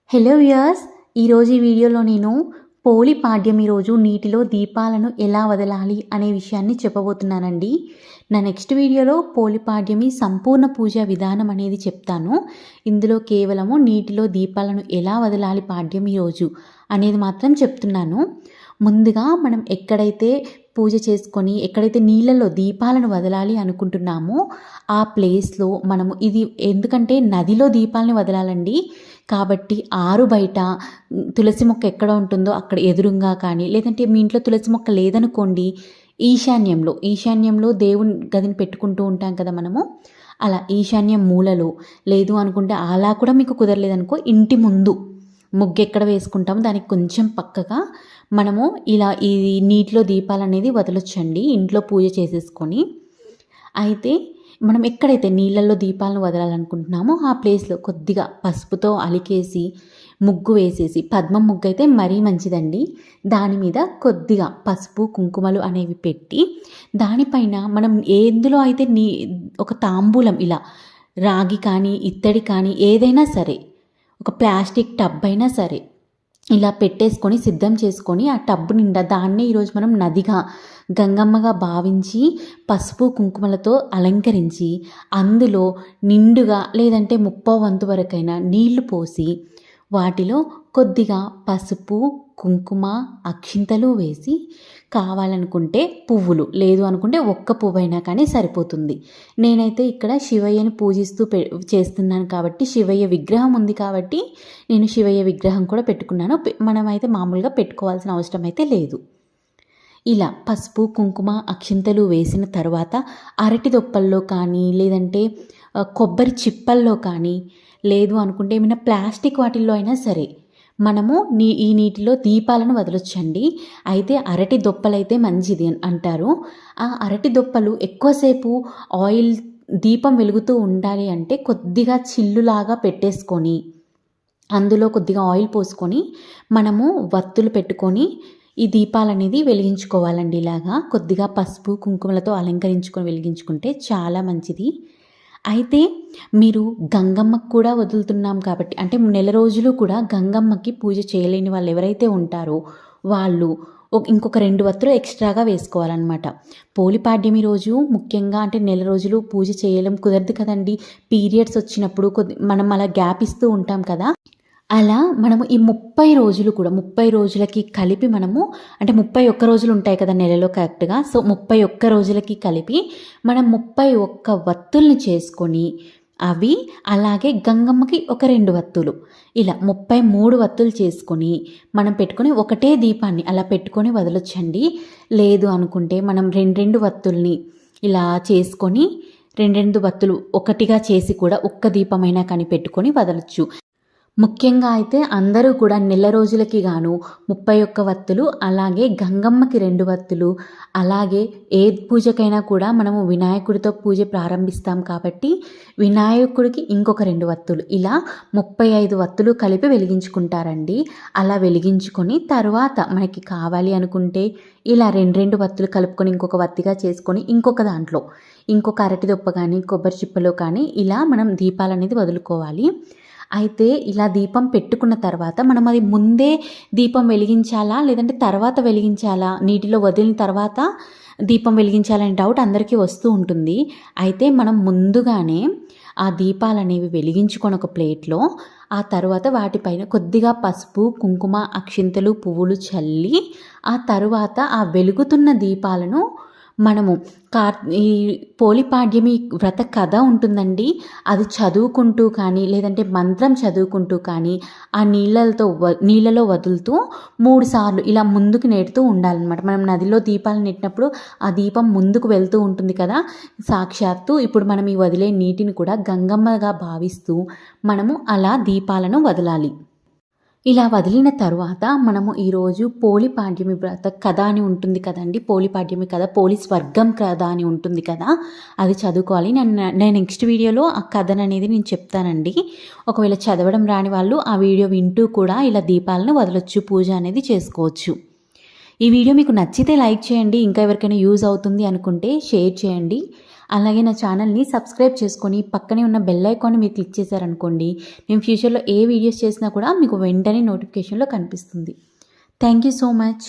Hello viewers, ఈరోజు ఈ వీడియోలో నేను పోలి పాడ్యమి రోజు నీటిలో దీపాలను ఎలా వదలాలి అనే విషయాన్ని చెప్పబోతున్నానండి. నా నెక్స్ట్ వీడియోలో పోలి పాడ్యమి సంపూర్ణ పూజా విధానం అనేది చెప్తాను. ఇందులో కేవలము నీటిలో దీపాలను ఎలా వదలాలి పాడ్యమి రోజు అనేది మాత్రం చెప్తున్నాను. ముందుగా మనం ఎక్కడైతే పూజ చేసుకొని ఎక్కడైతే నీళ్ళల్లో దీపాలను వదలాలి అనుకుంటున్నామో ఆ ప్లేస్లో మనము ఇది ఎందుకంటే నదిలో దీపాలని వదలాలండి. కాబట్టి ఆరు బయట తులసి మొక్క ఎక్కడ ఉంటుందో అక్కడ ఎదురుగా కానీ, లేదంటే మీ ఇంట్లో తులసి మొక్క లేదనుకోండి, ఈశాన్యంలో దేవుని గదిని పెట్టుకుంటూ ఉంటాం కదా మనము, అలా ఈశాన్యం మూలలో, లేదు అనుకుంటే అలా కూడా మీకు కుదరలేదనుకో ఇంటి ముందు ముగ్గు ఎక్కడ వేసుకుంటామో దానికి కొంచెం పక్కగా మనము ఇలా ఈ నీటిలో దీపాలు అనేది వదలొచ్చండి ఇంట్లో పూజ చేసేసుకొని. అయితే మనం ఎక్కడైతే నీళ్ళల్లో దీపాలను వదలాలనుకుంటున్నామో ఆ ప్లేస్లో కొద్దిగా పసుపుతో అలికేసి ముగ్గు వేసేసి, పద్మం ముగ్గు అయితే మరీ మంచిదండి, దాని మీద కొద్దిగా పసుపు కుంకుమలు అనేవి పెట్టి దానిపైన మనం ఎందులో అయితే ఒక తాంబూలం ఇలా రాగి కానీ ఇత్తడి కానీ ఏదైనా సరే, ఒక ప్లాస్టిక్ టబ్ అయినా సరే ఇలా పెట్టేసుకొని సిద్ధం చేసుకొని ఆ టబ్బు నిండా దాన్నే ఈరోజు మనం నదిగా గంగమ్మగా భావించి పసుపు కుంకుమలతో అలంకరించి అందులో నిండుగా లేదంటే 30 వరకైనా నీళ్లు పోసి వాటిలో కొద్దిగా పసుపు కుంకుమ అక్షింతలు వేసి, కావాలనుకుంటే పువ్వులు, లేదు అనుకుంటే ఒక్క పువ్వైనా కానీ సరిపోతుంది. నేనైతే ఇక్కడ శివయ్యని పూజిస్తూ చేస్తున్నాను కాబట్టి, శివయ్య విగ్రహం ఉంది కాబట్టి నేను శివయ్య విగ్రహం కూడా పెట్టుకున్నాను. మనమైతే మామూలుగా పెట్టుకోవాల్సిన అవసరం అయితే లేదు. ఇలా పసుపు కుంకుమ అక్షింతలు వేసిన తర్వాత అరటి దొప్పల్లో కానీ, లేదంటే కొబ్బరి చిప్పల్లో కానీ, లేదు అనుకుంటే ఏమైనా ప్లాస్టిక్ వాటిల్లో అయినా సరే మనము ఈ నీటిలో దీపాలను వదలొచ్చండి. అయితే అరటి దొప్పలైతే మంచిది అంటారు. ఆ అరటి దొప్పలు ఎక్కువసేపు ఆయిల్ దీపం వెలుగుతూ ఉండాలి అంటే కొద్దిగా చిల్లులాగా పెట్టేసుకొని అందులో కొద్దిగా ఆయిల్ పోసుకొని మనము వత్తులు పెట్టుకొని ఈ దీపాలు అనేది వెలిగించుకోవాలండి. ఇలాగా కొద్దిగా పసుపు కుంకుమలతో అలంకరించుకొని వెలిగించుకుంటే చాలా మంచిది. అయితే మీరు గంగమ్మకు కూడా వదులుతున్నాం కాబట్టి, అంటే నెల రోజులు కూడా గంగమ్మకి పూజ చేయలేని వాళ్ళు ఎవరైతే ఉంటారో వాళ్ళు ఇంకొక 2 వత్తులు ఎక్స్ట్రాగా వేసుకోవాలన్నమాట. పోలిపాడ్యమి రోజు ముఖ్యంగా, అంటే నెల రోజులు పూజ చేయలేం కుదరదు కదండి. పీరియడ్స్ వచ్చినప్పుడు మనం అలా గ్యాప్ ఇస్తూ ఉంటాం కదా, అలా మనము ఈ 30 రోజులు కూడా 30 రోజులకి కలిపి మనము, అంటే 31 రోజులు ఉంటాయి కదా నెలలో కరెక్ట్గా, సో 31 రోజులకి కలిపి మనం 31 వత్తుల్ని చేసుకొని అవి అలాగే గంగమ్మకి ఒక 2 వత్తులు, ఇలా 33 వత్తులు చేసుకొని మనం పెట్టుకొని ఒకటే దీపాన్ని అలా పెట్టుకొని వదలొచ్చండి. లేదు అనుకుంటే మనం 2 వత్తుల్ని ఇలా చేసుకొని 2 వత్తులు ఒకటిగా చేసి కూడా ఒక్క దీపమైనా కానీ పెట్టుకొని వదలొచ్చు. ముఖ్యంగా అయితే అందరూ కూడా నెల రోజులకి గాను 31 వత్తులు, అలాగే గంగమ్మకి 2 వత్తులు, అలాగే ఏ పూజకైనా కూడా మనము వినాయకుడితో పూజ ప్రారంభిస్తాం కాబట్టి వినాయకుడికి ఇంకొక 2 వత్తులు, ఇలా 35 వత్తులు కలిపి వెలిగించుకుంటారండి. అలా వెలిగించుకొని తర్వాత మనకి కావాలి అనుకుంటే ఇలా 2 వత్తులు కలుపుకొని ఇంకొక వత్తిగా చేసుకొని ఇంకొక దాంట్లో ఇంకొక అరటి దొప్ప కానీ కొబ్బరి చిప్పలో కానీ ఇలా మనం దీపాలు అనేది వదులుకోవాలి. అయితే ఇలా దీపం పెట్టుకున్న తర్వాత మనం అది ముందే దీపం వెలిగించాలా లేదంటే తర్వాత వెలిగించాలా, నీటిలో వదిలిన తర్వాత దీపం వెలిగించాలనే డౌట్ అందరికీ వస్తూ ఉంటుంది. అయితే మనం ముందుగానే ఆ దీపాలు అనేవి వెలిగించుకొని ఒక ప్లేట్లో, ఆ తర్వాత వాటిపైన కొద్దిగా పసుపు కుంకుమ అక్షింతలు పువ్వులు చల్లి ఆ తర్వాత ఆ వెలుగుతున్న దీపాలను మనము ఈ పోలిపాడ్యమి వ్రత కథ ఉంటుందండి, అది చదువుకుంటూ కానీ లేదంటే మంత్రం చదువుకుంటూ కానీ ఆ నీళ్ళలో వదులుతూ 3 సార్లు ఇలా ముందుకు నెడుతూ ఉండాలన్నమాట. మనం నదిలో దీపాలు నెట్టినప్పుడు ఆ దీపం ముందుకు వెళ్తూ ఉంటుంది కదా, సాక్షాత్తు ఇప్పుడు మనం ఈ వదిలే నీటిని కూడా గంగమ్మగా భావిస్తూ మనము అలా దీపాలను వదలాలి. ఇలా వదిలిన తరువాత మనము ఈరోజు పోలిపాడ్యమి వ్రత కథ అని ఉంటుంది కదండి, పోలిపాడ్యమి కథ, పోలి స్వర్గం కథ అని ఉంటుంది కదా, అది చదువుకోవాలి. నేను నెక్స్ట్ వీడియోలో ఆ కథను అనేది నేను చెప్తానండి. ఒకవేళ చదవడం రాని వాళ్ళు ఆ వీడియో వింటూ కూడా ఇలా దీపాలను వదలొచ్చు, పూజ అనేది చేసుకోవచ్చు. ఈ వీడియో మీకు నచ్చితే లైక్ చేయండి, ఇంకా ఎవరికైనా యూజ్ అవుతుంది అనుకుంటే షేర్ చేయండి. అలాగే నా ఛానల్ని సబ్స్క్రైబ్ చేసుకొని పక్కనే ఉన్న బెల్ ఐకాన్ని మీరు క్లిక్ చేశారనుకోండి, నేను ఫ్యూచర్లో ఏ వీడియోస్ చేసినా కూడా మీకు వెంటనే నోటిఫికేషన్లో కనిపిస్తుంది. Thank you so much.